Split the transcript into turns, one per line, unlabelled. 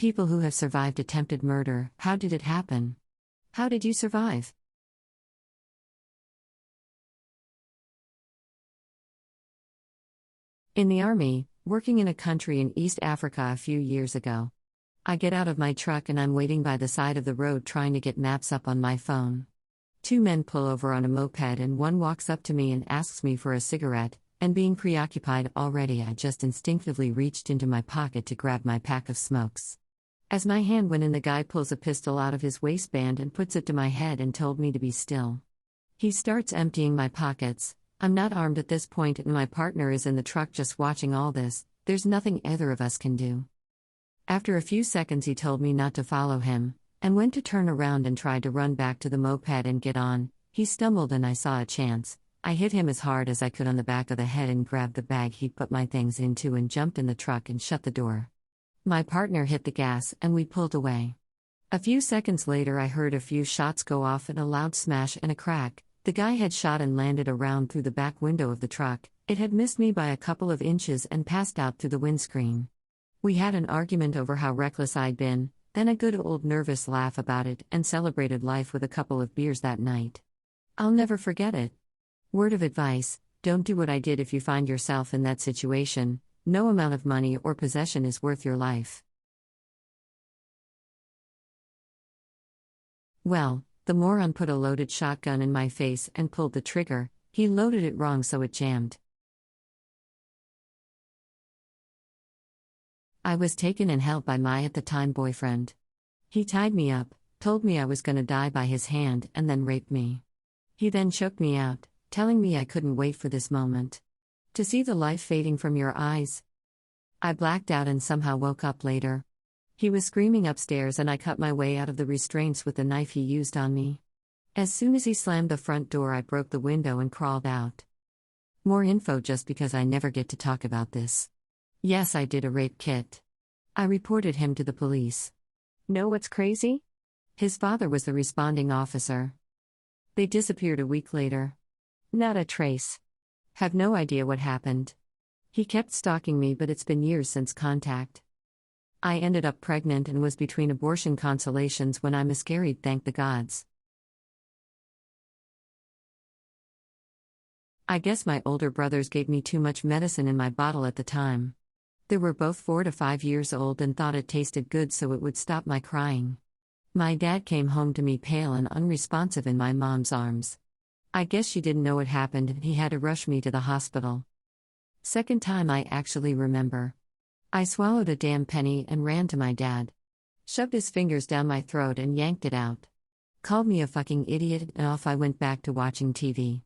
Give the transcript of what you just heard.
People who have survived attempted murder, how did it happen? How did you survive? In the army, working in a country in East Africa a few years ago. I get out of my truck and I'm waiting by the side of the road trying to get maps up on my phone. Two men pull over on a moped and one walks up to me and asks me for a cigarette, and being preoccupied already, I just instinctively reached into my pocket to grab my pack of smokes. As my hand went in, the guy pulls a pistol out of his waistband and puts it to my head and told me to be still. He starts emptying my pockets. I'm not armed at this point and my partner is in the truck just watching all this. There's nothing either of us can do. After a few seconds he told me not to follow him, and went to turn around and tried to run back to the moped and get on. He stumbled and I saw a chance. I hit him as hard as I could on the back of the head and grabbed the bag he'd put my things into and jumped in the truck and shut the door. My partner hit the gas and we pulled away. A few seconds later I heard a few shots go off and a loud smash and a crack. The guy had shot and landed around through the back window of the truck. It had missed me by a couple of inches and passed out through the windscreen. We had an argument over how reckless I'd been, then a good old nervous laugh about it, and celebrated life with a couple of beers that night. I'll never forget it. Word of advice: don't do what I did if you find yourself in that situation. No amount of money or possession is worth your life. Well, the moron put a loaded shotgun in my face and pulled the trigger. He loaded it wrong so it jammed. I was taken and held by my at the time boyfriend. He tied me up, told me I was gonna die by his hand, and then raped me. He then choked me out, telling me I couldn't wait for this moment. To see the life fading from your eyes. I blacked out and somehow woke up later. He was screaming upstairs and I cut my way out of the restraints with the knife he used on me. As soon as he slammed the front door, I broke the window and crawled out. More info just because I never get to talk about this. Yes, I did a rape kit. I reported him to the police. Know what's crazy? His father was the responding officer. They disappeared a week later. Not a trace. Have no idea what happened. He kept stalking me, but it's been years since contact. I ended up pregnant and was between abortion consolations when I miscarried, thank the gods. I guess my older brothers gave me too much medicine in my bottle at the time. They were both 4 to 5 years old and thought it tasted good so it would stop my crying. My dad came home to me pale and unresponsive in my mom's arms. I guess she didn't know what happened and he had to rush me to the hospital. Second time I actually remember. I swallowed a damn penny and ran to my dad. Shoved his fingers down my throat and yanked it out. Called me a fucking idiot and off I went back to watching TV.